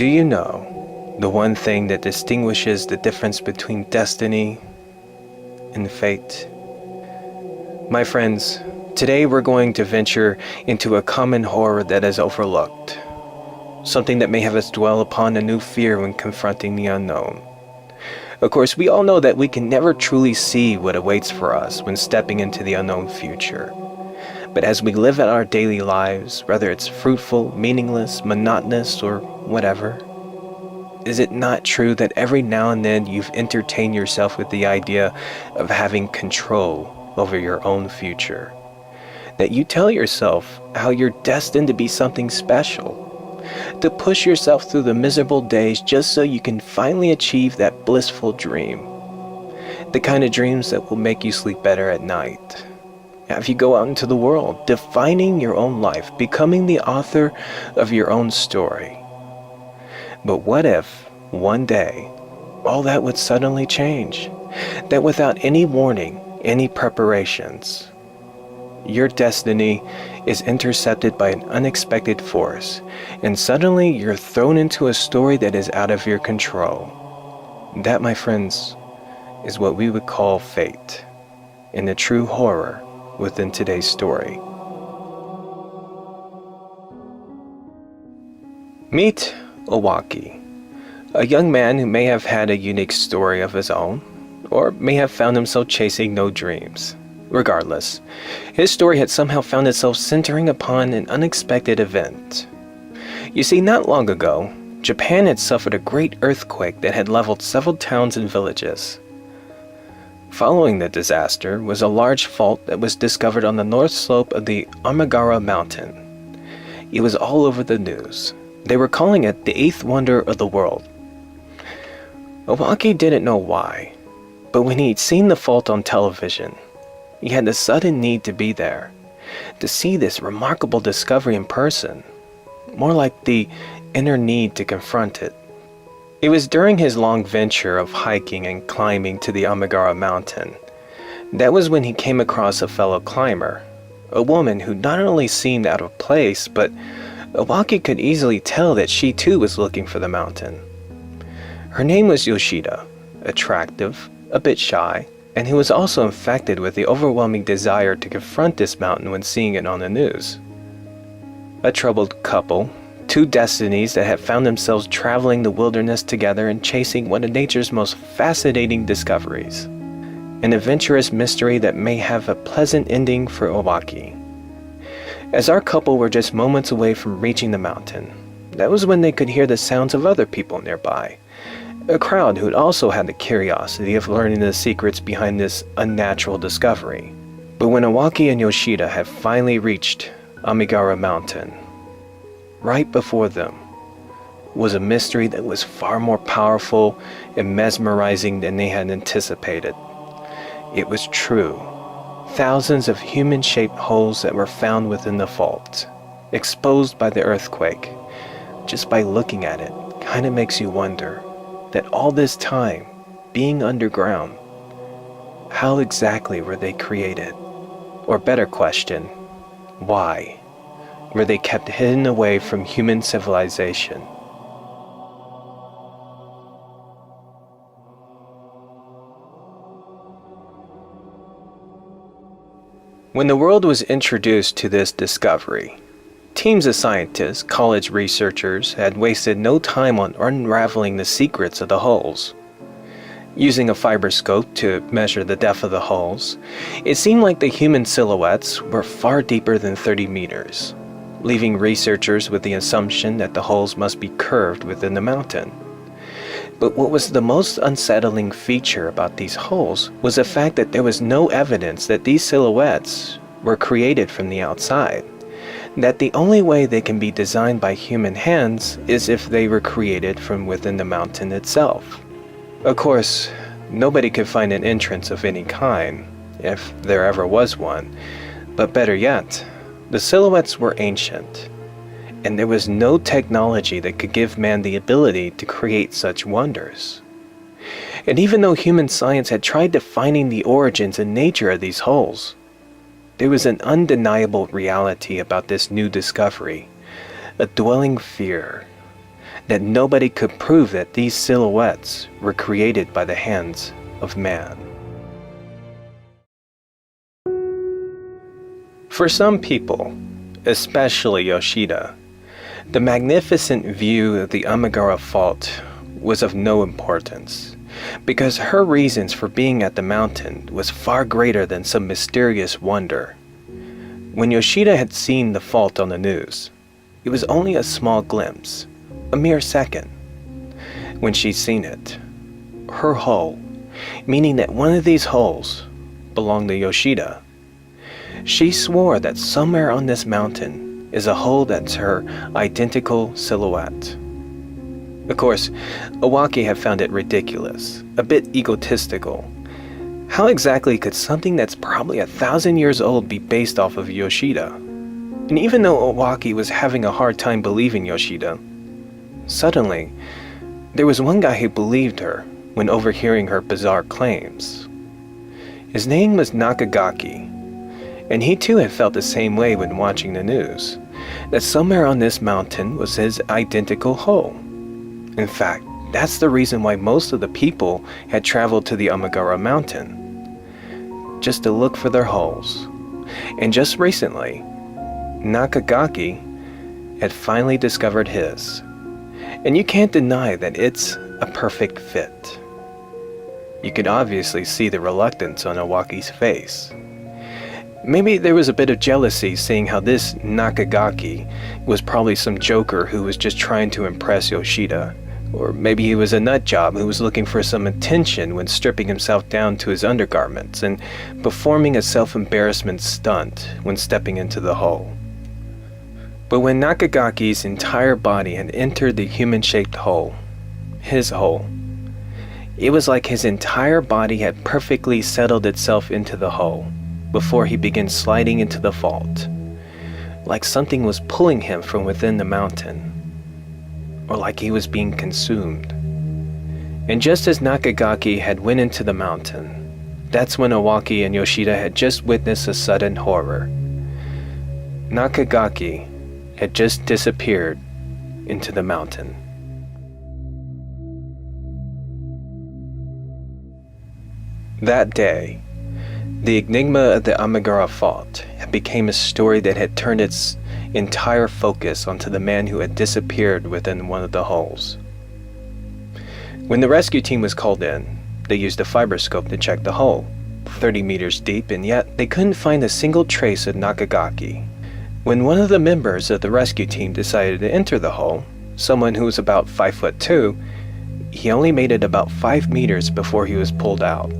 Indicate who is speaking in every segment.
Speaker 1: Do you know the one thing that distinguishes the difference between destiny and fate? My friends, today we're going to venture into a common horror that is overlooked. Something that may have us dwell upon a new fear when confronting the unknown. Of course, we all know that we can never truly see what awaits for us when stepping into the unknown future. But as we live out our daily lives, whether it's fruitful, meaningless, monotonous, or whatever, is it not true that every now and then you've entertained yourself with the idea of having control over your own future? That you tell yourself how you're destined to be something special, to push yourself through the miserable days just so you can finally achieve that blissful dream. The kind of dreams that will make you sleep better at night. Have you go out into the world, defining your own life, becoming the author of your own story. But what if, one day, all that would suddenly change? That without any warning, any preparations, your destiny is intercepted by an unexpected force, and suddenly you're thrown into a story that is out of your control. That, my friends, is what we would call fate, and the true horror within today's story. Meet Owaki, a young man who may have had a unique story of his own, or may have found himself chasing no dreams. Regardless, his story had somehow found itself centering upon an unexpected event. You see, not long ago, Japan had suffered a great earthquake that had leveled several towns and villages. Following the disaster was a large fault that was discovered on the north slope of the Amigara mountain. It was all over the news. They were calling it the eighth wonder of the world. Owaki didn't know why, but when he'd seen the fault on television, he had a sudden need to be there, to see this remarkable discovery in person, more like the inner need to confront it. It was during his long venture of hiking and climbing to the Amigara mountain. That was when he came across a fellow climber, a woman who not only seemed out of place, but Owaki could easily tell that she too was looking for the mountain. Her name was Yoshida, attractive, a bit shy, and who was also infected with the overwhelming desire to confront this mountain when seeing it on the news. A troubled couple, two destinies that had found themselves traveling the wilderness together and chasing one of nature's most fascinating discoveries. An adventurous mystery that may have a pleasant ending for Owaki. As our couple were just moments away from reaching the mountain, that was when they could hear the sounds of other people nearby. A crowd who'd also had the curiosity of learning the secrets behind this unnatural discovery. But when Owaki and Yoshida had finally reached Amigara Mountain, right before them was a mystery that was far more powerful and mesmerizing than they had anticipated. It was true. Thousands of human-shaped holes that were found within the fault, exposed by the earthquake. Just by looking at it, kind of makes you wonder that all this time, being underground, how exactly were they created? Or better question, why were they kept hidden away from human civilization? When the world was introduced to this discovery, teams of scientists, college researchers, had wasted no time on unraveling the secrets of the holes. Using a fiberscope to measure the depth of the holes, it seemed like the human silhouettes were far deeper than 30 meters, leaving researchers with the assumption that the holes must be curved within the mountain. But what was the most unsettling feature about these holes was the fact that there was no evidence that these silhouettes were created from the outside. That the only way they can be designed by human hands is if they were created from within the mountain itself. Of course, nobody could find an entrance of any kind, if there ever was one, but better yet, the silhouettes were ancient, and there was no technology that could give man the ability to create such wonders. And even though human science had tried defining the origins and nature of these holes, there was an undeniable reality about this new discovery, a dwelling fear that nobody could prove that these silhouettes were created by the hands of man. For some people, especially Yoshida, the magnificent view of the Amigara Fault was of no importance, because her reasons for being at the mountain was far greater than some mysterious wonder. When Yoshida had seen the fault on the news, it was only a small glimpse, a mere second. When she'd seen it, her hole, meaning that one of these holes belonged to Yoshida, she swore that somewhere on this mountain is a hole that's her identical silhouette. Of course, Owaki had found it ridiculous, a bit egotistical. How exactly could something that's probably 1,000 years old be based off of Yoshida? And even though Owaki was having a hard time believing Yoshida, suddenly, there was one guy who believed her when overhearing her bizarre claims. His name was Nakagaki, and he too had felt the same way when watching the news, that somewhere on this mountain was his identical hole. In fact, that's the reason why most of the people had traveled to the Amigara mountain, just to look for their holes. And just recently, Nakagaki had finally discovered his. And you can't deny that it's a perfect fit. You could obviously see the reluctance on Owaki's face. Maybe there was a bit of jealousy seeing how this Nakagaki was probably some joker who was just trying to impress Yoshida. Or maybe he was a nutjob who was looking for some attention when stripping himself down to his undergarments and performing a self-embarrassment stunt when stepping into the hole. But when Nakagaki's entire body had entered the human-shaped hole, his hole, it was like his entire body had perfectly settled itself into the hole before he began sliding into the fault, like something was pulling him from within the mountain, or like he was being consumed. And just as Nakagaki had went into the mountain, that's when Owaki and Yoshida had just witnessed a sudden horror. Nakagaki had just disappeared into the mountain. That day, the Enigma of the Amigara Fault had become a story that had turned its entire focus onto the man who had disappeared within one of the holes. When the rescue team was called in, they used a fiberscope to check the hole, 30 meters deep, and yet they couldn't find a single trace of Nakagaki. When one of the members of the rescue team decided to enter the hole, someone who was about 5'2", he only made it about 5 meters before he was pulled out.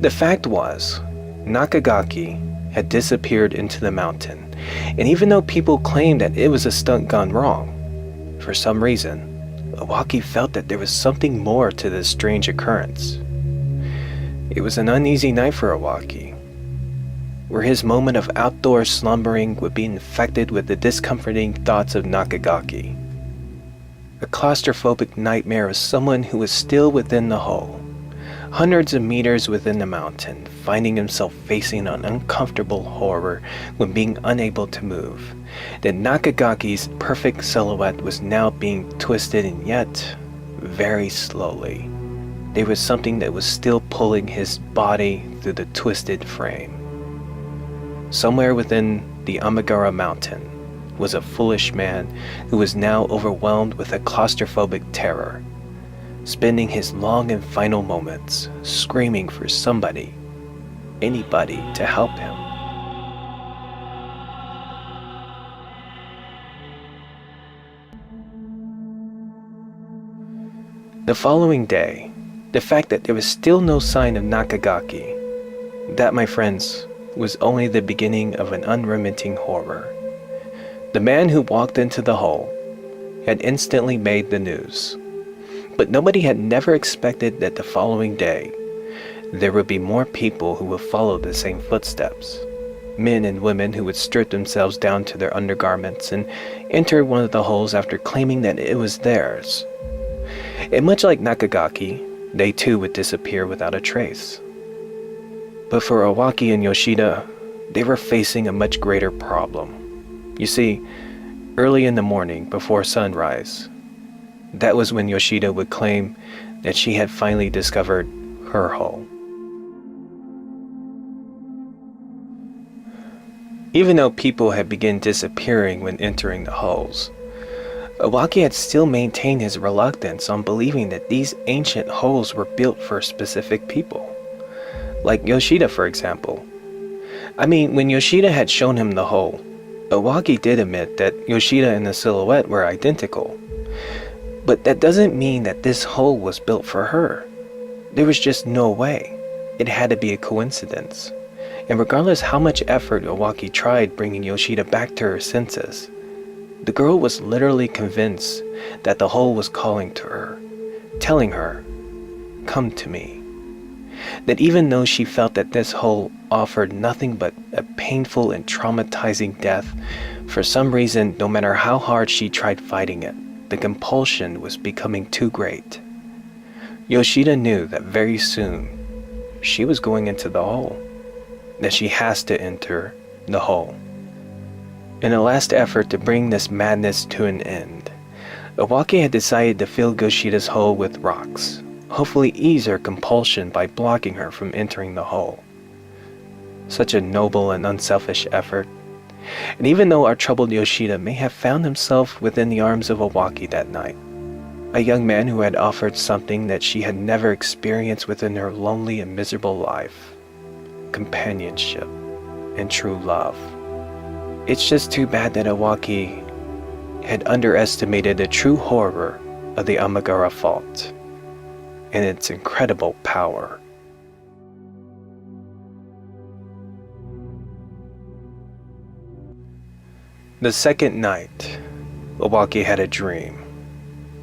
Speaker 1: The fact was, Nakagaki had disappeared into the mountain, and even though people claimed that it was a stunt gone wrong, for some reason, Owaki felt that there was something more to this strange occurrence. It was an uneasy night for Owaki, where his moment of outdoor slumbering would be infected with the discomforting thoughts of Nakagaki. A claustrophobic nightmare of someone who was still within the hole, hundreds of meters within the mountain, finding himself facing an uncomfortable horror when being unable to move. That Nakagaki's perfect silhouette was now being twisted, and yet, very slowly, there was something that was still pulling his body through the twisted frame. Somewhere within the Amigara mountain was a foolish man who was now overwhelmed with a claustrophobic terror, spending his long and final moments screaming for somebody, anybody, to help him. The following day, the fact that there was still no sign of Nakagaki, that, my friends, was only the beginning of an unremitting horror. The man who walked into the hole had instantly made the news. But nobody had never expected that the following day, there would be more people who would follow the same footsteps. Men and women who would strip themselves down to their undergarments and enter one of the holes after claiming that it was theirs. And much like Nakagaki, they too would disappear without a trace. But for Owaki and Yoshida, they were facing a much greater problem. You see, early in the morning before sunrise, that was when Yoshida would claim that she had finally discovered her hole. Even though people had begun disappearing when entering the holes, Iwaki had still maintained his reluctance on believing that these ancient holes were built for specific people. Like Yoshida, for example. I mean, when Yoshida had shown him the hole, Iwaki did admit that Yoshida and the silhouette were identical. But that doesn't mean that this hole was built for her. There was just no way. It had to be a coincidence. And regardless how much effort Iwaki tried bringing Yoshida back to her senses, the girl was literally convinced that the hole was calling to her, telling her, "Come to me." That even though she felt that this hole offered nothing but a painful and traumatizing death, for some reason, no matter how hard she tried fighting it, the compulsion was becoming too great. Yoshida knew that very soon she was going into the hole, that she has to enter the hole. In a last effort to bring this madness to an end, Iwaki had decided to fill Yoshida's hole with rocks, hopefully ease her compulsion by blocking her from entering the hole. Such a noble and unselfish effort. And even though our troubled Yoshida may have found himself within the arms of Iwaki that night, a young man who had offered something that she had never experienced within her lonely and miserable life: companionship and true love. It's just too bad that Iwaki had underestimated the true horror of the Amigara fault and its incredible power. The second night, Iwaki had a dream,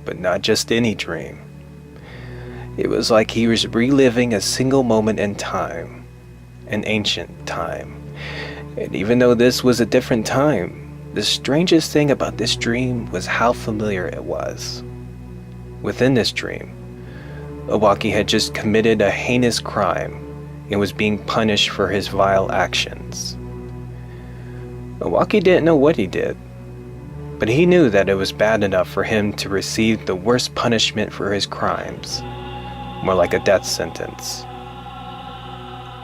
Speaker 1: but not just any dream. It was like he was reliving a single moment in time, an ancient time. And even though this was a different time, the strangest thing about this dream was how familiar it was. Within this dream, Iwaki had just committed a heinous crime and was being punished for his vile actions. Iwaki didn't know what he did, but he knew that it was bad enough for him to receive the worst punishment for his crimes, more like a death sentence.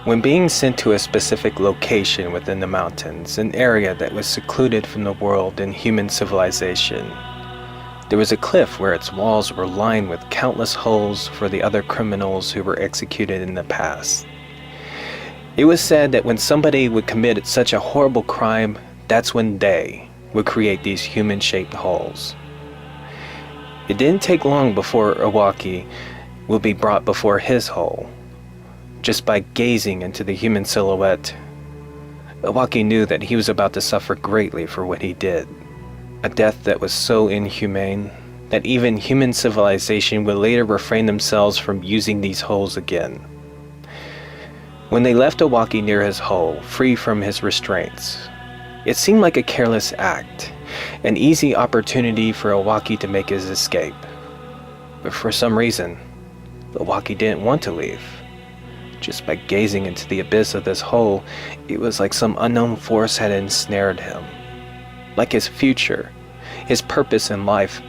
Speaker 1: When being sent to a specific location within the mountains, an area that was secluded from the world and human civilization, there was a cliff where its walls were lined with countless holes for the other criminals who were executed in the past. It was said that when somebody would commit such a horrible crime, that's when they would create these human-shaped holes. It didn't take long before Iwaki would be brought before his hole. Just by gazing into the human silhouette, Iwaki knew that he was about to suffer greatly for what he did. A death that was so inhumane that even human civilization would later refrain themselves from using these holes again. When they left Iwaki near his hole, free from his restraints, it seemed like a careless act, an easy opportunity for Iwaki to make his escape. But for some reason, Iwaki didn't want to leave. Just by gazing into the abyss of this hole, it was like some unknown force had ensnared him. Like his future, his purpose in life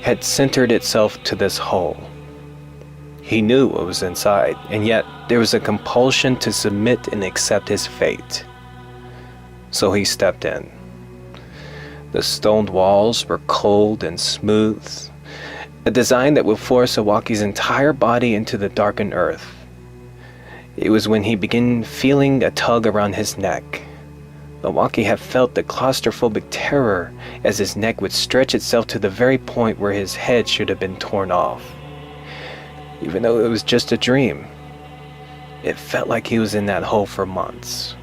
Speaker 1: had centered itself to this hole. He knew what was inside, and yet there was a compulsion to submit and accept his fate. So he stepped in. The stone walls were cold and smooth, a design that would force Iwaki's entire body into the darkened earth. It was when he began feeling a tug around his neck. Iwaki had felt the claustrophobic terror as his neck would stretch itself to the very point where his head should have been torn off. Even though it was just a dream, it felt like he was in that hole for months.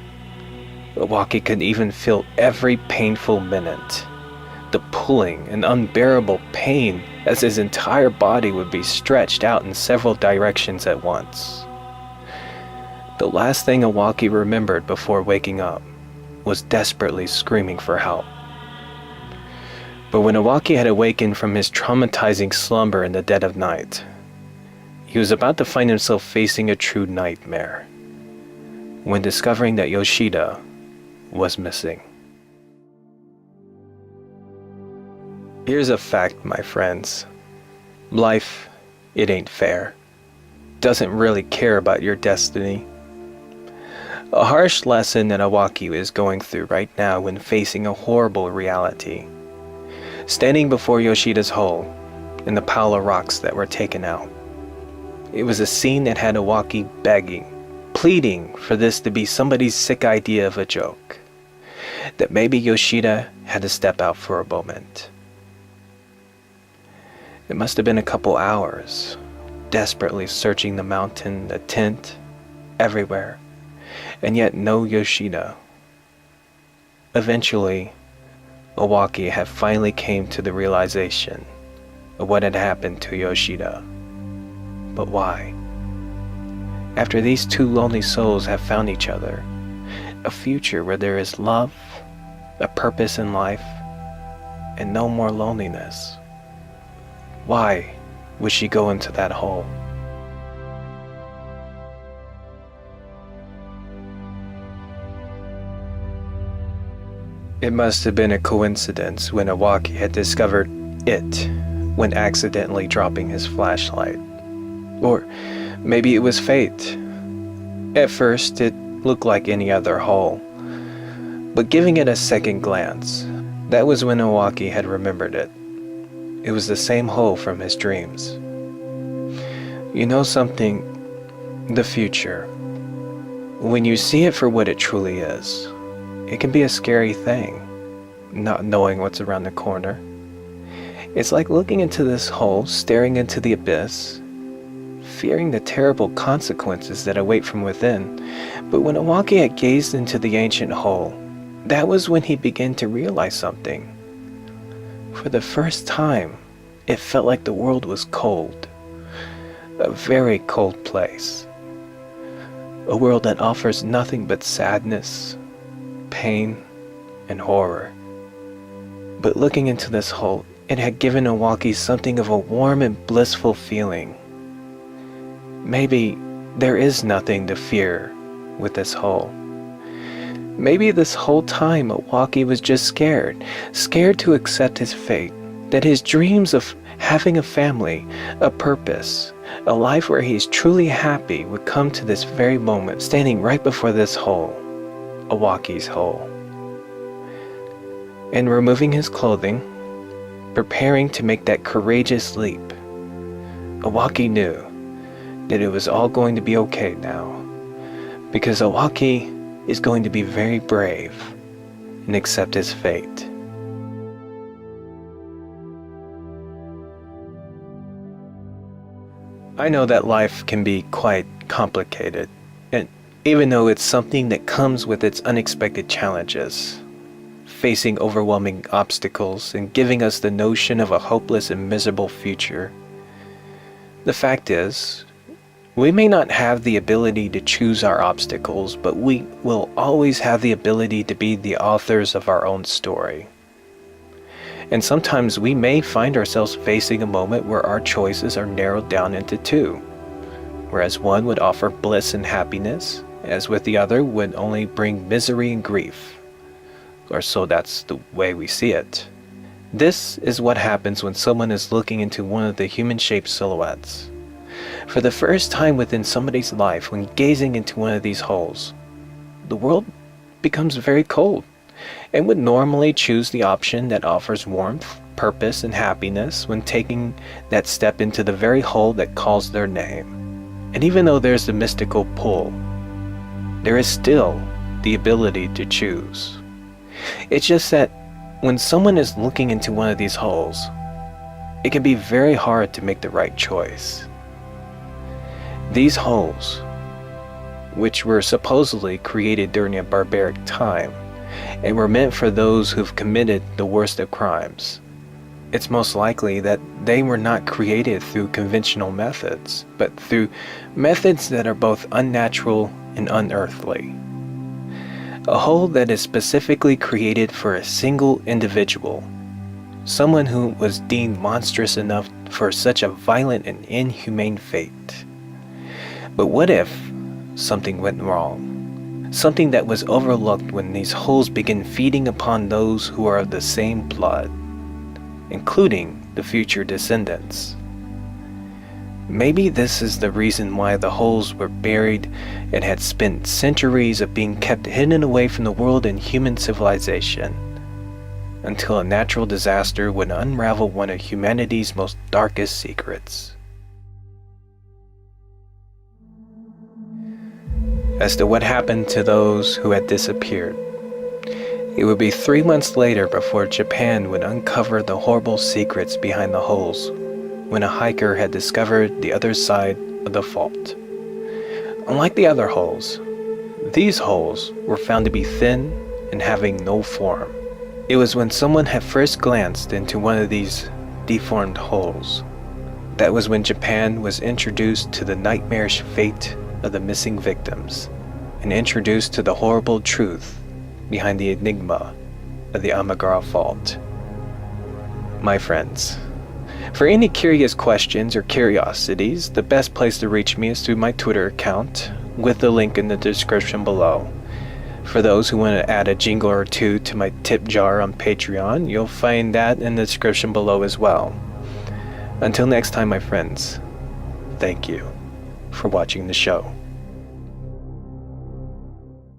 Speaker 1: Iwaki could even feel every painful minute, the pulling and unbearable pain as his entire body would be stretched out in several directions at once. The last thing Iwaki remembered before waking up was desperately screaming for help. But when Iwaki had awakened from his traumatizing slumber in the dead of night, he was about to find himself facing a true nightmare when discovering that Yoshida was missing. Here's a fact, my friends. Life, it ain't fair. Doesn't really care about your destiny. A harsh lesson that Awaki is going through right now when facing a horrible reality. Standing before Yoshida's hole and the pile of rocks that were taken out. It was a scene that had Awaki begging, pleading for this to be somebody's sick idea of a joke. That maybe Yoshida had to step out for a moment. It must have been a couple hours, desperately searching the mountain, the tent, everywhere, and yet no Yoshida. Eventually, Awaki had finally came to the realization of what had happened to Yoshida. But why? After these two lonely souls have found each other, a future where there is love, a purpose in life, and no more loneliness. Why would she go into that hole? It must have been a coincidence when Awaki had discovered it when accidentally dropping his flashlight. Or maybe it was fate. At first, it looked like any other hole. But giving it a second glance, that was when Awaki had remembered it. It was the same hole from his dreams. You know something? The future. When you see it for what it truly is, it can be a scary thing, not knowing what's around the corner. It's like looking into this hole, staring into the abyss, fearing the terrible consequences that await from within. But when Awaki had gazed into the ancient hole, that was when he began to realize something. For the first time, it felt like the world was cold. A very cold place. A world that offers nothing but sadness, pain, and horror. But looking into this hole, it had given Awaki something of a warm and blissful feeling. Maybe there is nothing to fear with this hole. Maybe this whole time Awaki was just scared to accept his fate, that his dreams of having a family, a purpose, a life where he is truly happy would come to this very moment, standing right before this hole, Awaki's hole. And removing his clothing, preparing to make that courageous leap, Awaki knew that it was all going to be okay now, because Awaki is going to be very brave and accept his fate. I know that life can be quite complicated, and even though it's something that comes with its unexpected challenges, facing overwhelming obstacles and giving us the notion of a hopeless and miserable future, the fact is, we may not have the ability to choose our obstacles, but we will always have the ability to be the authors of our own story. And sometimes we may find ourselves facing a moment where our choices are narrowed down into two, whereas one would offer bliss and happiness, as with the other would only bring misery and grief. Or so that's the way we see it. This is what happens when someone is looking into one of the human-shaped silhouettes. For the first time within somebody's life, when gazing into one of these holes, the world becomes very cold, and would normally choose the option that offers warmth, purpose, and happiness when taking that step into the very hole that calls their name. And even though there's the mystical pull, there is still the ability to choose. It's just that when someone is looking into one of these holes, it can be very hard to make the right choice. These holes, which were supposedly created during a barbaric time, and were meant for those who've committed the worst of crimes, it's most likely that they were not created through conventional methods, but through methods that are both unnatural and unearthly. A hole that is specifically created for a single individual, someone who was deemed monstrous enough for such a violent and inhumane fate. But what if something went wrong? Something that was overlooked when these holes begin feeding upon those who are of the same blood, including the future descendants. Maybe this is the reason why the holes were buried and had spent centuries of being kept hidden away from the world and human civilization, until a natural disaster would unravel one of humanity's most darkest secrets. As to what happened to those who had disappeared, it would be 3 months later before Japan would uncover the horrible secrets behind the holes, when a hiker had discovered the other side of the fault. Unlike the other holes, these holes were found to be thin and having no form. It was when someone had first glanced into one of these deformed holes that was when Japan was introduced to the nightmarish fate of the missing victims and introduced to the horrible truth behind the enigma of the Amigara fault. My friends, for any curious questions or curiosities, the best place to reach me is through my Twitter account, with the link in the description below. For those who want to add a jingle or two to my tip jar on Patreon, you'll find that in the description below as well. Until next time, my friends, thank you for watching the show.